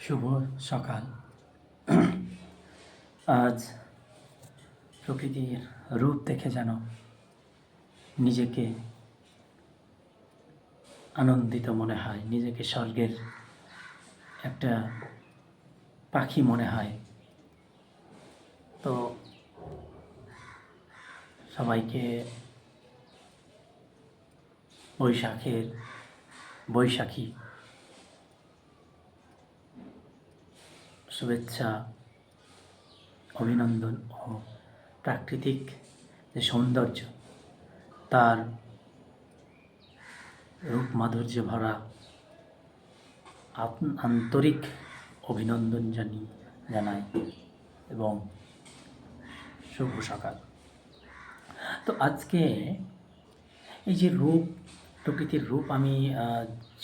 শুভ সকাল। আজ প্রকৃতির রূপ দেখে যেন নিজেকে আনন্দিত মনে হয়, নিজেকে স্বর্গের একটা পাখি মনে হয়। তো সবাইকে বৈশাখী শুভেচ্ছা, অভিনন্দন ও প্রাকৃতিক যে সৌন্দর্য, তার রূপ মাধুর্যে ভরা আন্তরিক অভিনন্দন জানাই এবং শুভ সকাল। তো আজকে এই যে প্রকৃতির রূপ আমি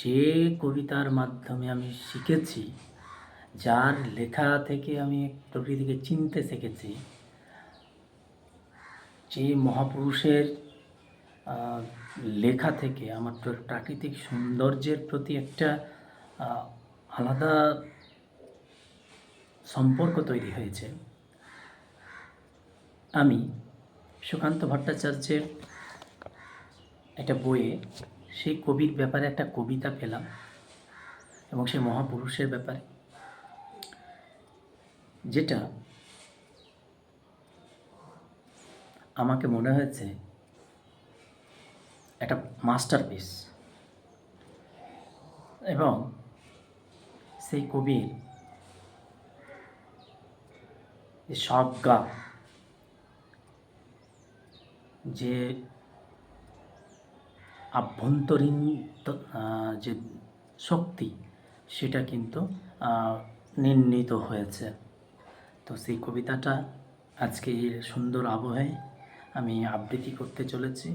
যে কবিতার মাধ্যমে আমি শিখেছি, যার লেখা থেকে আমি প্রকৃতিকে চিনতে শিখেছি, যে মহাপুরুষের লেখা থেকে আমার প্রাকৃতিক সৌন্দর্যের প্রতি একটা আলাদা সম্পর্ক তৈরি হয়েছে। আমি সুকান্ত ভট্টাচার্যের একটা বইয়ে সেই কবির ব্যাপারে একটা কবিতা পেলাম এবং সেই মহাপুরুষের ব্যাপারে, যেটা আমাকে মনে হয়েছে একটা মাস্টারপিস। এবং সেই কবির স্বজ্ঞা, যে আভ্যন্তরীণ যে শক্তি, সেটা কিন্তু নির্ণীত হয়েছে। তো সেই কবিতাটা আজকে এই সুন্দর আবহে আমি আবৃত্তি করতে চলেছি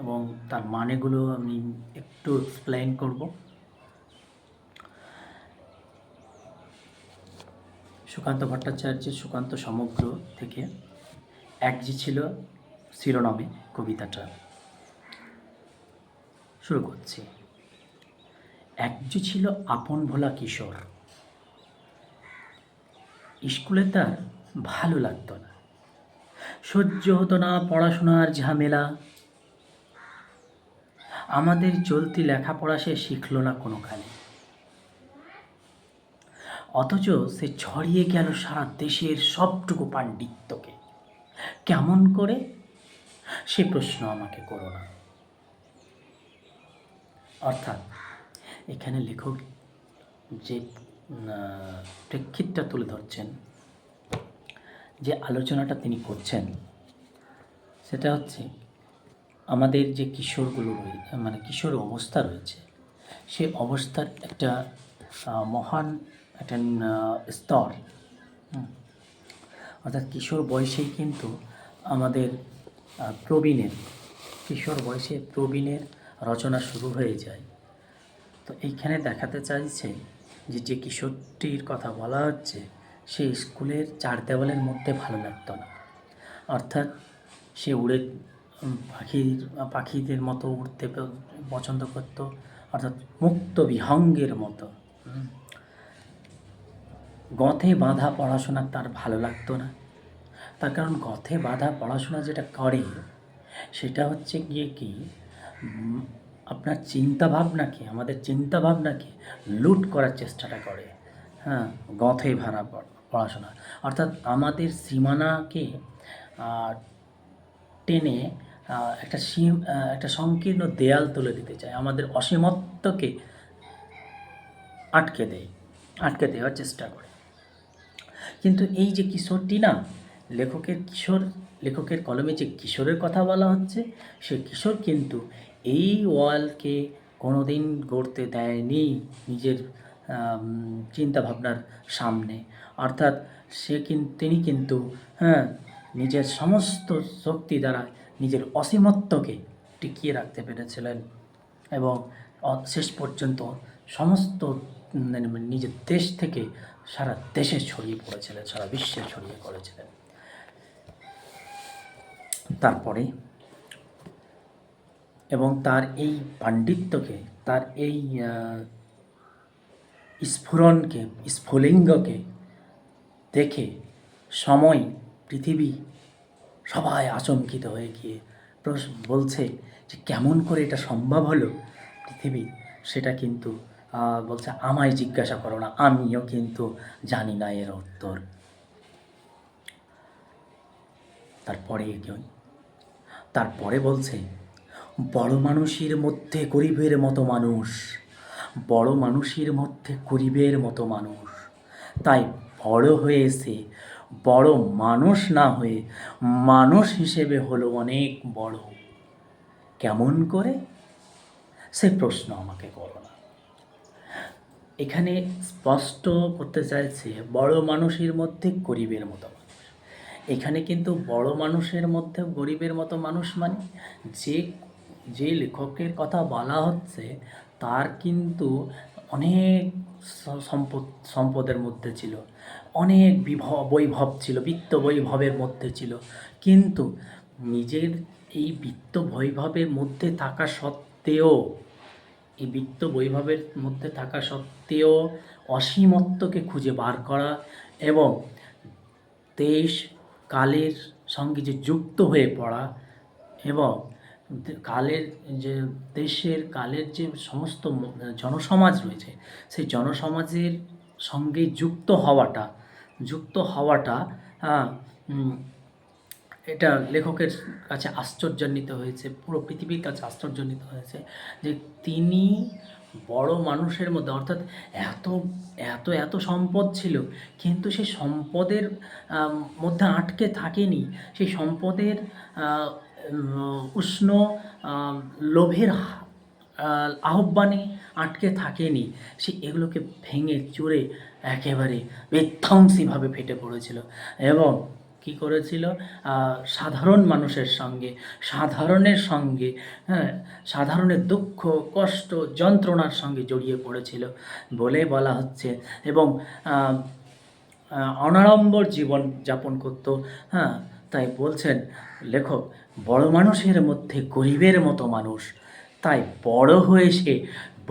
এবং তার মানেগুলো আমি একটু এক্সপ্লেন করব। সুকান্ত ভট্টাচার্যের সুকান্ত সমগ্র থেকে এক যে ছিল শিরোনামে কবিতাটা শুরু করছি। এক যে ছিল আপন ভোলা কিশোর, স্কুলে তার ভালো লাগতো না, সহ্য হতো না পড়াশোনার ঝামেলা, আমাদের চলতি লেখাপড়া সে শিখল না কোনোখানে। অথচ সে ছড়িয়ে গেল সারা দেশের সবটুকু পাণ্ডিত্যকে। কেমন করে? সে প্রশ্ন আমাকে করো না। অর্থাৎ এখানে লেখক যে প্রেক্ষিতটা তুলে ধরছেন, যে আলোচনাটা তিনি করছেন, সেটা হচ্ছে আমাদের যে কিশোরগুলো রয়েছে, মানে কিশোর অবস্থা রয়েছে, সে অবস্থার একটা মহান একটা স্তর। অর্থাৎ কিশোর বয়সেই কিন্তু আমাদের কিশোর বয়সে প্রবীণের রচনা শুরু হয়ে যায়। তো এইখানে দেখাতে চাইছে যে কিশোরটির কথা বলা হচ্ছে, সে স্কুলের চার দেওয়ালের মধ্যে ভালো লাগতো না। অর্থাৎ সে পাখিদের মতো উড়তে পছন্দ করত, অর্থাৎ মুক্ত বিহঙ্গের মতো। গথে বাঁধা পড়াশোনা তার ভালো লাগতো না। তার কারণ গথে বাঁধা পড়াশোনা যেটা করে, সেটা হচ্ছে গিয়ে কি, আপনার চিন্তাভাবনাকে, আমাদের চিন্তাভাবনাকে লুট করার চেষ্টাটা করে। গথে ভরা পড়াশোনা অর্থাৎ আমাদের সীমানাকে টেনে একটা সংকীর্ণ দেয়াল তুলে দিতে চায়, আমাদের অসীমত্বকে আটকে দেওয়ার চেষ্টা করে। কিন্তু এই যে কিশোরটি না, লেখকের কলমে যে কিশোরের কথা বলা হচ্ছে, সে কিশোর কিন্তু এই ওয়ালকে কোনোদিন গড়তে দেয়নি নিজের চিন্তাভাবনার সামনে। অর্থাৎ তিনি কিন্তু নিজের সমস্ত শক্তি দ্বারা নিজের অসীমত্বকে টিকিয়ে রাখতে পেরেছিলেন এবং শেষ পর্যন্ত সমস্ত নিজের দেশ থেকে সারা দেশে ছড়িয়ে পড়েছিলেন, সারা বিশ্বে ছড়িয়ে পড়েছিলেন। তারপরে এবং তার এই পাণ্ডিত্যকে, তার এই স্ফুরণকে, স্ফুলিঙ্গকে দেখে সময়, পৃথিবী সবাই আচমকিত হয়ে গিয়ে বলছে যে কেমন করে এটা সম্ভব হলো পৃথিবী, সেটা কিন্তু বলছে আমায় জিজ্ঞাসা করো না, আমিও কিন্তু জানি না এর উত্তর। তারপরে বলছে বড় মানুষের মধ্যে গরিবের মতো মানুষ, বড় মানুষের মধ্যে গরিবের মতো মানুষ, তাই বড় হয়েছে বড় মানুষ না হয়ে মানুষ হিসেবে হলো অনেক বড়। কেমন করে, সে প্রশ্ন আমাকে করো না। এখানে স্পষ্ট করতে চাইছে বড় মানুষের মধ্যে গরিবের মতো মানুষ। এখানে কিন্তু বড় মানুষের মধ্যে গরিবের মতো মানুষ মানে যে লেখকের কথা বলা হচ্ছে তার কিন্তু অনেক সম্পদের মধ্যে ছিল, অনেক বৈভব ছিল, বিত্ত বৈভবের মধ্যে ছিল, কিন্তু নিজের এই বিত্ত বৈভবের মধ্যে থাকা সত্ত্বেও অসীমত্বকে খুঁজে বার করা এবং দেশ কালের সঙ্গে যে যুক্ত হয়ে পড়া এবং কালের যে সমস্ত জনসমাজ রয়েছে সেই জনসমাজের সঙ্গে যুক্ত হওয়াটা এটা লেখকের কাছে আশ্চর্যান্বিত হয়েছে, পুরো পৃথিবীর কাছে আশ্চর্যান্বিত হয়েছে যে তিনি বড় মানুষের মধ্যে, অর্থাৎ এত এত এত সম্পদ ছিল কিন্তু সেই সম্পদের মধ্যে আটকে থাকেনি, সেই সম্পদের উষ্ণ লোভের আহ্বানে আটকে থাকেনি, সে এগুলোকে ভেঙে চুরে একেবারে বিধ্বংসীভাবে ফেটে পড়েছিল এবং কী করেছিল, সাধারণ মানুষের সঙ্গে, সাধারণের দুঃখ কষ্ট যন্ত্রণার সঙ্গে জড়িয়ে পড়েছিল বলে বলা হচ্ছে এবং অনাড়ম্বর জীবন যাপন করত। তাই বলছেন লেখক বড় মানুষের মধ্যে গরিবের মতো মানুষ, তাই বড় হয়ে সে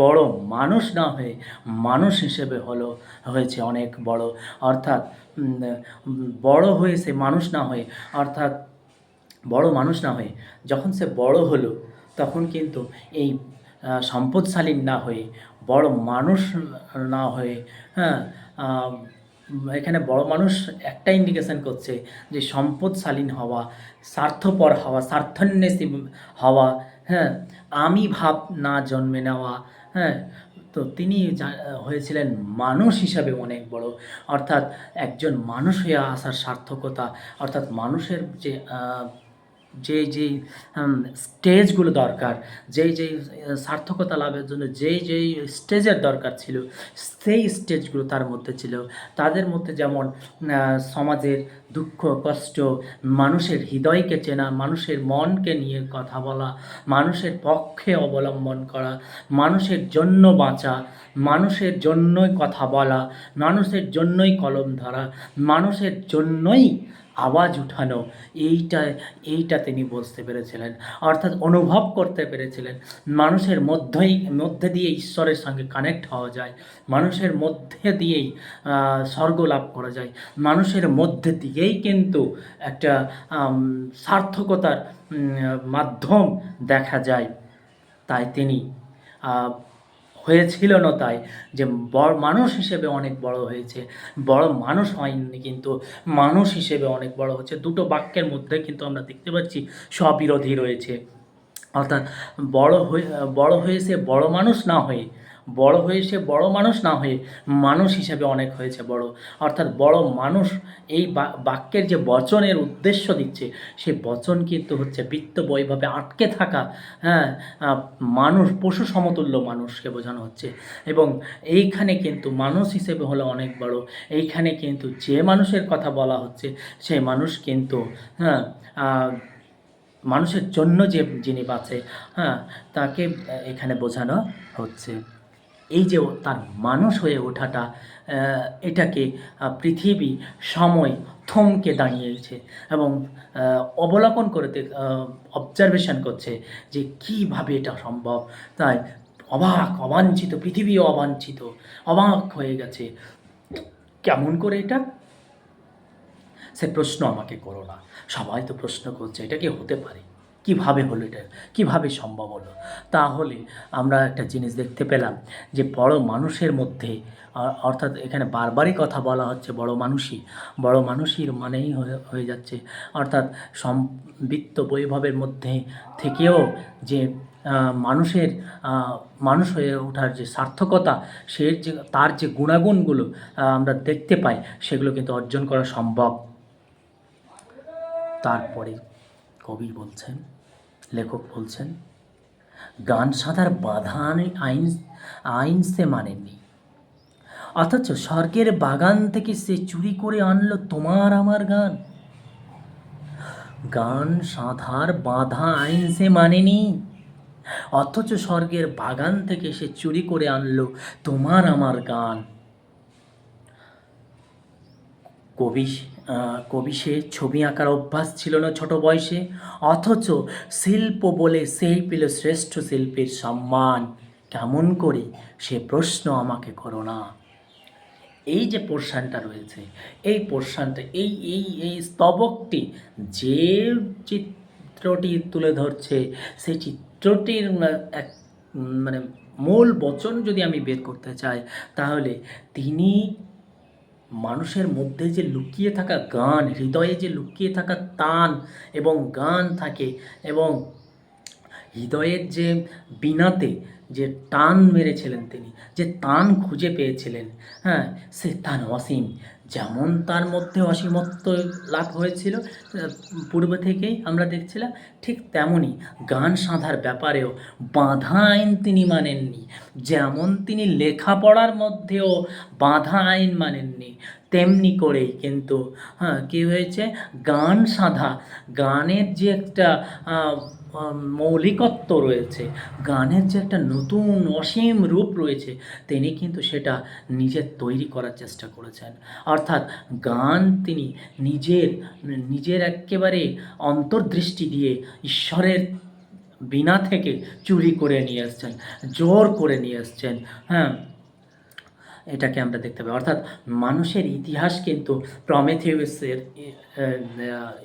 বড় মানুষ না হয়ে মানুষ হিসেবে হয়েছে অনেক বড়, অর্থাৎ বড় হয়েছে মানুষ না হয়ে, অর্থাৎ বড় মানুষ না হয়ে যখন সে বড় হলো তখন কিন্তু এই সম্পদশালী না হয়ে বড় মানুষ না হয়ে এখানে বড় মানুষ একটা ইন্ডিকেশন করছে যে সম্পদশালী হওয়া, স্বার্থপর হওয়া, স্বার্থান্বেষী হওয়া, আমি ভাব না জন্মে নেওয়া, তো তিনি হয়েছিলেন মানুষ হিসাবে অনেক বড়, অর্থাৎ একজন মানুষ হয়ে আসার সার্থকতা, অর্থাৎ মানুষের যে স্টেজগুলো দরকার, যেই সার্থকতা লাভের জন্য যেই স্টেজের দরকার ছিল সেই স্টেজগুলো তার মধ্যে ছিল। তাদের মধ্যে যেমন সমাজের দুঃখ কষ্ট, মানুষের হৃদয়কে চেনা, মানুষের মনকে নিয়ে কথা বলা, মানুষের পক্ষে অবলম্বন করা, মানুষের জন্য বাঁচা, মানুষের জন্যই কথা বলা, মানুষের জন্যই কলম ধরা, মানুষের জন্যই আওয়াজ উঠানো, এইটা তিনি বুঝতে পেরেছিলেন, অর্থাৎ অনুভব করতে পেরেছিলেন মানুষের মধ্যে দিয়ে ঈশ্বরের সঙ্গে কানেক্ট হওয়া যায়, মানুষের মধ্যে দিয়েই স্বর্গ লাভ করা যায়, মানুষের মধ্যে দিয়েই কিন্তু একটা সার্থকতার মাধ্যম দেখা যায়। তাই তিনি হয়েছিল না তাই যে বড় মানুষ হিসেবে অনেক বড় হয়েছে, বড় মানুষ হয়নি কিন্তু মানুষ হিসেবে অনেক বড় হচ্ছে। দুটো বাক্যের মধ্যে কিন্তু আমরা দেখতে পাচ্ছি স্ববিরোধী রয়েছে, অর্থাৎ বড় হয়েছে বড় মানুষ না হয়ে, মানুষ হিসেবে অনেক হয়েছে বড়, অর্থাৎ বড় মানুষ এই বাক্যের যে বচনের উদ্দেশ্য দিচ্ছে সেই বচন কিন্তু হচ্ছে বিত্ত বৈভবে আটকে থাকা মানুষ, পশু সমতুল্য মানুষকে বোঝানো হচ্ছে এবং এইখানে কিন্তু মানুষ হিসেবে হলো অনেক বড়। এইখানে কিন্তু যে মানুষের কথা বলা হচ্ছে সেই মানুষ কিন্তু মানুষের জন্য যিনি বাঁচে তাকে এখানে বোঝানো হচ্ছে। এই যে তার মানুষ হয়ে ওঠাটা, এটাকে পৃথিবী সময় থমকে দাঁড়িয়েছে এবং অবলোকন করে অবজারভেশন করছে যে কীভাবে এটা সম্ভব। তাই অবাক, অবাঞ্ছিত, পৃথিবীও অবাঞ্ছিত, অবাক হয়ে গেছে। কেমন করে এটা? সে প্রশ্ন আমাকে করো না। সবাই তো প্রশ্ন করছে, এটা কি হতে পারে? কিভাবে হলো এটা? কিভাবে সম্ভব হলো? তাহলে আমরা একটা জিনিস দেখতে পেলাম যে বড় মানুষের মধ্যে অর্থাৎ এখানে বারবারই কথা বলা হচ্ছে বড় মানুষই মানেই হয়ে যাচ্ছে অর্থাৎ সম্বিত্ত বৈভবের মধ্যে থেকেও যে মানুষের মানুষ হয়ে ওঠার যে সার্থকতা, তার যে গুণাগুণগুলো আমরা দেখতে পাই, সেগুলো কিন্তু অর্জন করা সম্ভব। তারপরে কবি বলছেন, লেখক বলছেন, গান সাধার বাধা আইন সে মানেননি, অথচ স্বর্গের বাগান থেকে সে চুরি করে আনলো তোমার আমার গান। গান সাধার বাধা আইন সে মানেনি, অথচ স্বর্গের বাগান থেকে সে চুরি করে আনলো তোমার আমার গান। কবি সে ছবি আঁকার অভ্যাস ছিল না ছোট বয়সে, অথচ শিল্প বলে সেই পেল শ্রেষ্ঠ শিল্পের সম্মান। কেমন করে? সে প্রশ্ন আমাকে করো না। এই যে পোর্শনটা রয়েছে, এই পোর্শনটা এই এই এই স্তবকটি যে চিত্রটি তুলে ধরছে, সেই চিত্রটির এক মানে মূল বচন যদি আমি বের করতে চাই, তাহলে তিনি মানুষের মধ্যে যে লুকিয়ে থাকা গান, হৃদয়ে যে লুকিয়ে থাকা টান এবং গান থাকে, এবং হৃদয়ের যে বীণাতে যে টান মেরেছিলেন তিনি, যে টান খুঁজে পেয়েছিলেন, হ্যাঁ, সে টান অসীম। যেমন তার মধ্যে অসীমত্ব লাভ হয়েছিল পূর্বে থেকেই আমরা দেখছিলাম, ঠিক তেমনই গান সাধার ব্যাপারেও বাঁধা আইন তিনি মানেননি। যেমন তিনি লেখাপড়ার মধ্যেও বাঁধা আইন মানেননি, তেমনি করেই কিন্তু কী হয়েছে, গান সাধা, গানের যে একটা মৌলিকত্ব রয়েছে, গানের যে একটা নতুন অসীম রূপ রয়েছে, তিনি কিন্তু সেটা নিজের তৈরি করার চেষ্টা করেছেন। অর্থাৎ গান তিনি নিজের একেবারে অন্তর্দৃষ্টি দিয়ে ঈশ্বরের বীণা থেকে চুরি করে নিয়ে আসছেন, জোর করে নিয়ে আসছেন। হ্যাঁ, এটাকে আমরা দেখতে পাই। অর্থাৎ মানুষের ইতিহাস কিন্তু প্রমেথিউসের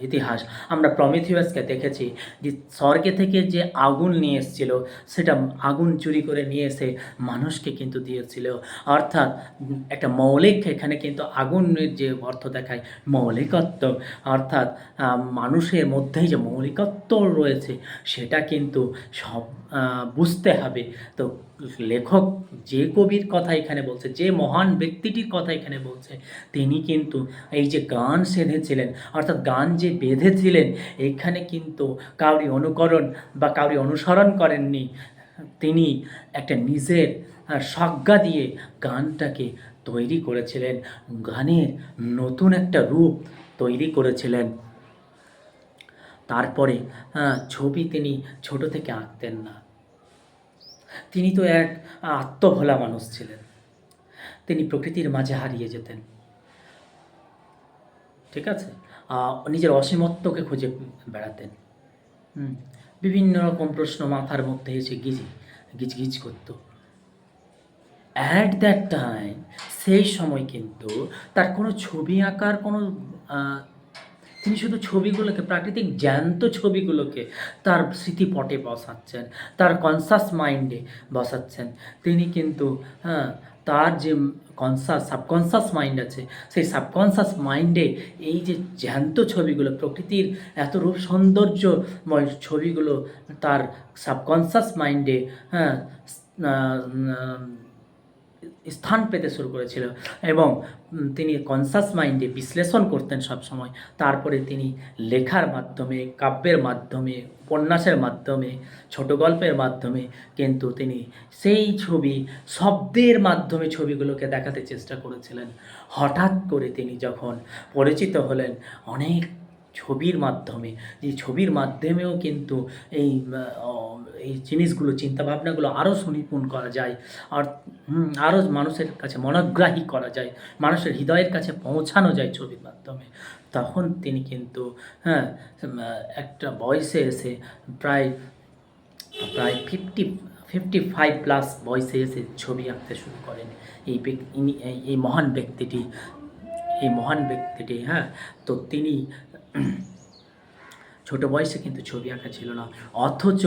ইতিহাস। আমরা প্রমেথিউসকে দেখেছি যে স্বর্গে থেকে যে আগুন নিয়ে এসেছিল, সেটা আগুন চুরি করে নিয়ে এসে মানুষকে কিন্তু দিয়েছিল। অর্থাৎ একটা মৌলিক, এখানে কিন্তু আগুনের যে অর্থ দেখায় মৌলিকত্ব, অর্থাৎ মানুষের মধ্যেই যে মৌলিকত্ব রয়েছে, সেটা কিন্তু সব বুঝতে হবে। তো লেখক যে কবির কথা এখানে বলছে, যে মহান ব্যক্তিটির কথা এখানে বলছে, তিনি কিন্তু এই যে গান সেধেছিলেন, অর্থাৎ গান যে বেঁধেছিলেন, এখানে কিন্তু কাউরি অনুকরণ বা কাউরি অনুসরণ করেননি। তিনি একটা নিজের স্বজ্ঞা দিয়ে গানটাকে তৈরি করেছিলেন, গানের নতুন একটা রূপ তৈরি করেছিলেন। তারপরে ছবি তিনি ছোট থেকে আঁকতেন না। তিনি তো এক আত্মভোলা মানুষ ছিলেন। তিনি প্রকৃতির মাঝে হারিয়ে যেতেন, ঠিক আছে, নিজের অসীমত্বকে খুঁজে বেড়াতেন। বিভিন্ন রকম প্রশ্ন মাথার মধ্যে এসে গিজ করত। অ্যাট দ্যাট টাইম, সেই সময় কিন্তু তার কোনো ছবি আঁকার কোনো তিনি শুধু ছবিগুলোকে, প্রাকৃতিক জ্যান্ত ছবিগুলোকে তার স্মৃতিপটে বসাচ্ছেন, তার কনসাস মাইন্ডে বসাচ্ছেন। তিনি কিন্তু তার যে সাবকনসাস মাইন্ড আছে, সেই সাবকনসাস মাইন্ডে এই যে জ্যান্ত ছবিগুলো, প্রকৃতির এত রূপ সৌন্দর্যময় ছবিগুলো তার সাবকনসাস মাইন্ডে স্থান পেতে শুরু করেছিল, এবং তিনি কনসাস মাইন্ডে বিশ্লেষণ করতেন সবসময়। তারপরে তিনি লেখার মাধ্যমে, কাব্যের মাধ্যমে, উপন্যাসের মাধ্যমে, ছোট গল্পের মাধ্যমে কিন্তু তিনি সেই ছবি শব্দের মাধ্যমে ছবিগুলোকে দেখাতে চেষ্টা করেছিলেন। হঠাৎ করে তিনি যখন পরিচিত হলেন অনেক ছবির মাধ্যমে, এই ছবির মাধ্যমেও কিন্তু এই জিনিসগুলো, চিন্তাভাবনাগুলো আরও সুনিপুণ করা যায়, আর আরও মানুষের কাছে মনোগ্রাহী করা যায়, মানুষের হৃদয়ের কাছে পৌঁছানো যায় ছবির মাধ্যমে। তখন তিনি কিন্তু একটা বয়সে এসে প্রায় 55+ বয়সে এসে ছবি আঁকতে শুরু করেন। এই মহান ব্যক্তিটি, হ্যাঁ। তো তিনি ছোট বয়সে কিন্তু ছবি আঁকা ছিল না, অথচ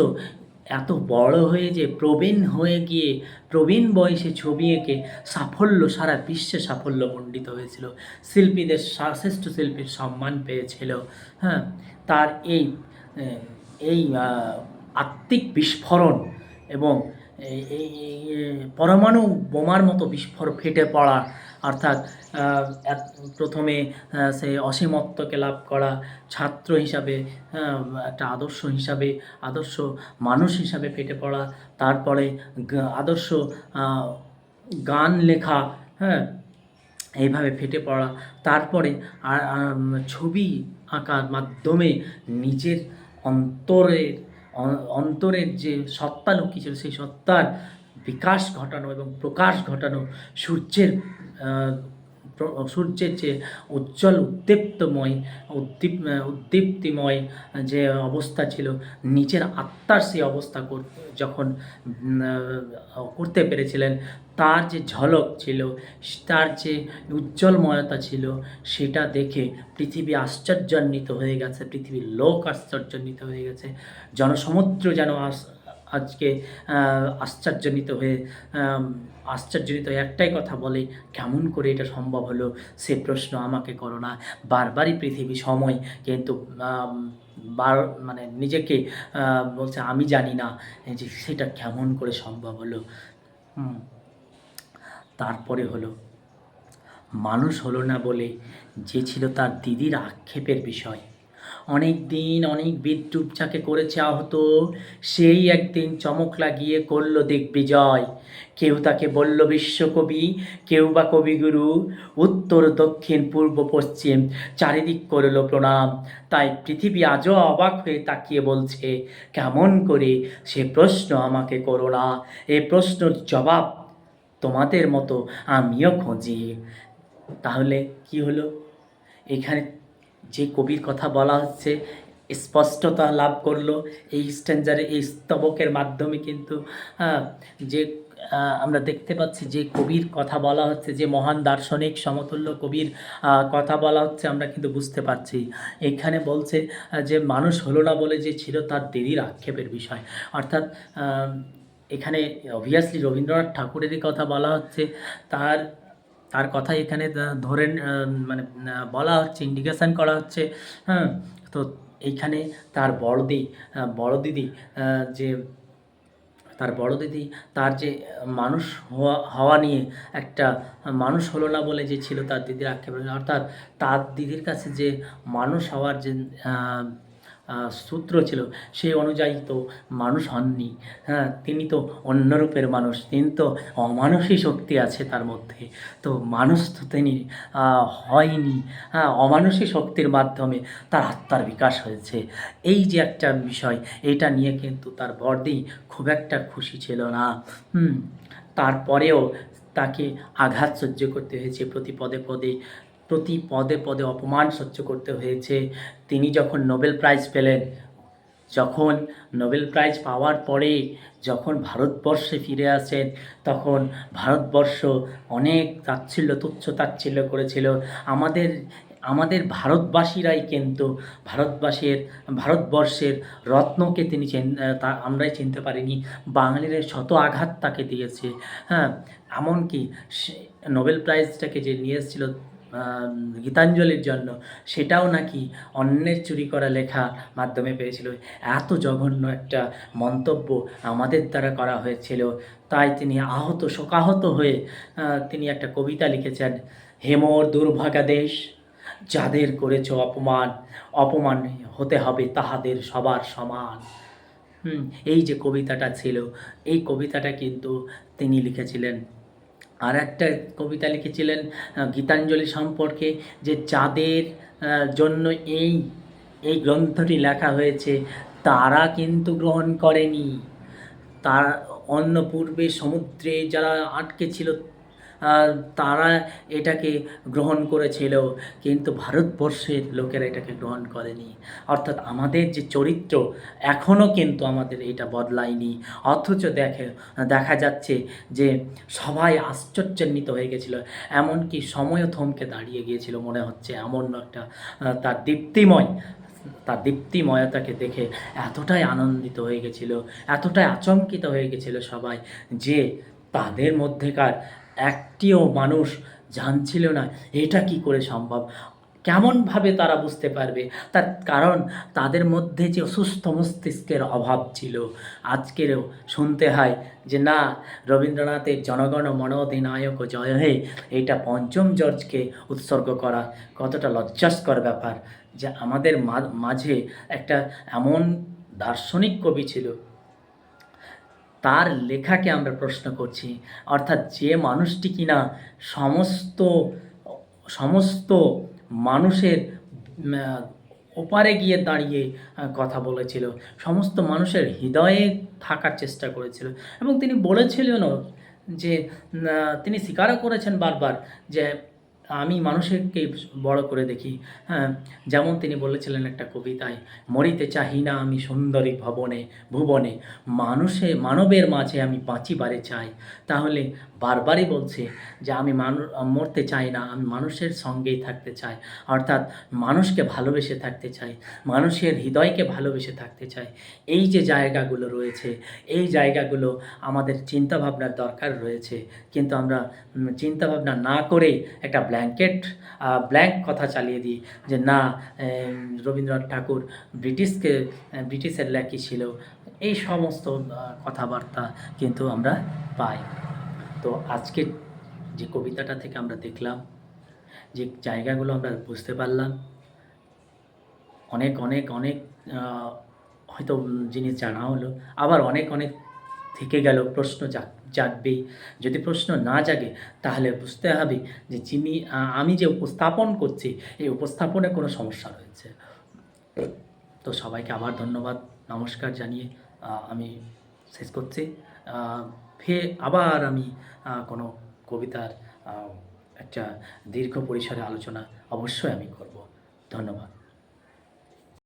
এত বড় হয়ে যে প্রবীণ হয়ে গিয়ে প্রবীণ বয়সে ছবি এঁকে সাফল্য, সারা বিশ্বে সাফল্যমণ্ডিত হয়েছিল, শিল্পীদের শ্রেষ্ঠ শিল্পীর সম্মান পেয়েছিল। হ্যাঁ, তার এই আত্মিক বিস্ফোরণ এবং এই পরমাণু বোমার মতো ফেটে পড়া, অর্থাৎ প্রথমে সে অসীমত্বকে লাভ করা, ছাত্র হিসাবে একটা আদর্শ মানুষ হিসাবে ফেটে পড়া, তারপরে আদর্শ গান লেখা, হ্যাঁ, এইভাবে ফেটে পড়া, তারপরে ছবি আঁকার মাধ্যমে নিজের অন্তরের যে সত্তা লুকিয়ে ছিল সেই সত্তার বিকাশ ঘটানো এবং প্রকাশ ঘটানো, সূর্যের যে উজ্জ্বল উদ্দীপ্তিময় যে অবস্থা ছিল, নিজের আত্মার সেই অবস্থা যখন করতে পেরেছিলেন, তার যে ঝলক ছিল, তার যে উজ্জ্বলময়তা ছিল, সেটা দেখে পৃথিবী আশ্চর্যান্বিত হয়ে গেছে, পৃথিবীর লোক আশ্চর্যান্বিত হয়ে গেছে, জনসমুদ্র যেন আজকে আশ্চর্যান্বিত হয়ে একটাই কথা বলে, কেমন করে এটা সম্ভব হলো? সে প্রশ্ন আমাকে করো না। বারবারই পৃথিবী সময় কিন্তু মানে নিজেকে বলছে আমি জানি না যে সেটা কেমন করে সম্ভব হলো। তারপরে হলো মানুষ হলো না বলে যে ছিল তার দিদির আক্ষেপের বিষয়। অনেক দিন অনেক বিদ্রূপ যাকে করেছে আহত, সেই একদিন চমক লাগিয়ে করল দিগ্বিজয়। কেউ তাকে বলল বিশ্বকবি, কেউ বা কবিগুরু, উত্তর দক্ষিণ পূর্ব পশ্চিম চারিদিক করল প্রণাম। তাই পৃথিবী আজও অবাক হয়ে তাকিয়ে বলছে, কেমন করে? সে প্রশ্ন আমাকে করো না, এ প্রশ্নের জবাব তোমাদের মতো আমিও খুঁজি। তাহলে কি হলো? এখানে যে কবির কথা বলা হচ্ছে স্পষ্টতা লাভ করলো এই স্ট্যাঞ্জারে, এই স্তবকের মাধ্যমে। কিন্তু যে আমরা দেখতে পাচ্ছি যে কবির কথা বলা হচ্ছে, যে মহান দার্শনিক সমতুল্য কবির কথা বলা হচ্ছে, আমরা কিন্তু বুঝতে পারছি এখানে বলছে যে মানুষ হলো না বলে যে ছিল তার দিদির আক্ষেপের বিষয়। অর্থাৎ এখানে অবভিয়াসলি রবীন্দ্রনাথ ঠাকুরেরই কথা বলা হচ্ছে, তার কথাই এখানে ধরে মানে বলা হচ্ছে, ইন্ডিকেশান করা হচ্ছে। হ্যাঁ, তো এইখানে তার বড় দিদি তার যে মানুষ হওয়া নিয়ে একটা, মানুষ হলো না বলে যে ছিল তার দিদির আক্ষেপ, অর্থাৎ তার দিদির কাছে যে মানুষ হওয়ার যে সূত্র ছিল, সেই অনুযায়ী তো মানুষ হননি। হ্যাঁ, তিনি তো অন্য রূপের মানুষ, তিনি তো অমানুষী শক্তি আছে তার মধ্যে, তো মানুষ তো তিনি হয়নি। হ্যাঁ, অমানুষী শক্তির মাধ্যমে তার আত্মার বিকাশ হয়েছে, এই যে একটা বিষয়, এটা নিয়ে কিন্তু তার বড়দি খুব একটা খুশি ছিল না। তারপরেও তাকে আঘাত সহ্য করতে হয়েছে, প্রতি পদে পদে অপমান সহ্য করতে হয়েছে। তিনি যখন নোবেল প্রাইজ পাওয়ার পরে যখন ভারতবর্ষে ফিরে আসেন, তখন ভারতবর্ষ অনেক তুচ্ছ তাচ্ছিল্য করেছিল। আমাদের ভারতবাসীরাই কিন্তু ভারতবর্ষের রত্নকে তিনি আমরাই চিনতে পারিনি, বাঙালির শত আঘাত তাকে দিয়েছে। হ্যাঁ, এমনকি নোবেল প্রাইজটাকে যে নিয়ে এসেছিল গীতাঞ্জলির জন্য, সেটাও নাকি অন্যের চুরি করা লেখা মাধ্যমে পেয়েছিল। এত জঘন্য একটা মন্তব্য আমাদের দ্বারা করা হয়েছিল। তাই তিনি শোকাহত হয়ে তিনি একটা কবিতা লিখেছেন, হেমোর দুর্ভাগা দেশ, যাদের করেছ অপমান হতে হবে তাহাদের সবার সমান। এই যে কবিতাটা ছিল, এই কবিতাটা কিন্তু তিনি লিখেছিলেন। আর একটা কবিতা লিখেছিলেন গীতাঞ্জলি সম্পর্কে, যে যাদের জন্য এই গ্রন্থটি লেখা হয়েছে তারা কিন্তু গ্রহণ করেনি। তার অন্য পূর্বে সমুদ্রে যারা আটকে ছিল তারা এটাকে গ্রহণ করেছিল, কিন্তু ভারতবর্ষের লোকেরা এটাকে গ্রহণ করেনি। অর্থাৎ আমাদের যে চরিত্র এখনও কিন্তু আমাদের এটা বদলায়নি। অথচ দেখা যাচ্ছে যে সবাই আশ্চর্যান্বিত হয়ে গেছিল, এমনকি সময়ও থমকে দাঁড়িয়ে গিয়েছিল মনে হচ্ছে। এমন একটা তার দীপ্তিময়তাকে দেখে এতটাই আনন্দিত হয়ে গেছিল, এতটাই আচমকিত হয়ে গেছিল সবাই, যে তাদের মধ্যেকার একটিও মানুষ জানছিল না এটা কি করে সম্ভব, কেমনভাবে তারা বুঝতে পারবে। তার কারণ তাদের মধ্যে যে অসুস্থ মস্তিষ্কের অভাব ছিল। আজকেরও শুনতে হয় যে না, রবীন্দ্রনাথের জনগণ মন অধিনায়ক জয় হে, এইটা পঞ্চম জর্জকে উৎসর্গ করা কতটা লজ্জাস্কর ব্যাপার। যে আমাদের মাঝে একটা এমন দার্শনিক কবি ছিল, তার লেখাকে আমরা প্রশ্ন করছি। অর্থাৎ যে মানুষটি কিনা সমস্ত সমস্ত মানুষের ওপারে গিয়ে দাঁড়িয়ে কথা বলেছিল, সমস্ত মানুষের হৃদয়ে থাকার চেষ্টা করেছিল, এবং তিনি বলেছিলেনও যে তিনি স্বীকারও করেছেন বারবার যে আমি মানুষকে বড় করে দেখি। হ্যাঁ, যেমন তিনি বলেছিলেন একটা কবিতায়, মরিতে চাহি না আমি সুন্দরী ভুবনে, মানবের মাঝে আমি বাঁচিবারে চাই। তাহলে বারবারই বলছে যে আমি মরতে চাই না, আমি মানুষের সঙ্গেই থাকতে চাই। অর্থাৎ মানুষকে ভালোবেসে থাকতে চাই, মানুষের হৃদয়কে ভালোবেসে থাকতে চাই। এই যে জায়গাগুলো রয়েছে, এই জায়গাগুলো আমাদের চিন্তাভাবনার দরকার রয়েছে। কিন্তু আমরা চিন্তাভাবনা না করে একটা ব্ল্যাঙ্ক কথা চালিয়ে দিই যে না, রবীন্দ্রনাথ ঠাকুর ব্রিটিশের লেখী ছিল, এই সমস্ত কথাবার্তা কিন্তু আমরা পাই। তো আজকের যে কবিতাটা থেকে আমরা দেখলাম, যে জায়গাগুলো আমরা বুঝতে পারলাম, অনেক অনেক অনেক হয়তো জিনিস জানা হলো, আবার অনেক অনেক থেকে গেল, প্রশ্ন জাগবেই। যদি প্রশ্ন না জাগে তাহলে বুঝতে হবে যে আমি যে উপস্থাপন করছি, এই উপস্থাপনে কোনো সমস্যা রয়েছে। তো সবাইকে আবার ধন্যবাদ, নমস্কার জানিয়ে আমি শেষ করছি। আবার আমি কোনো কবিতার একটা দীর্ঘ পরিসরে আলোচনা অবশ্যই আমি করব। ধন্যবাদ।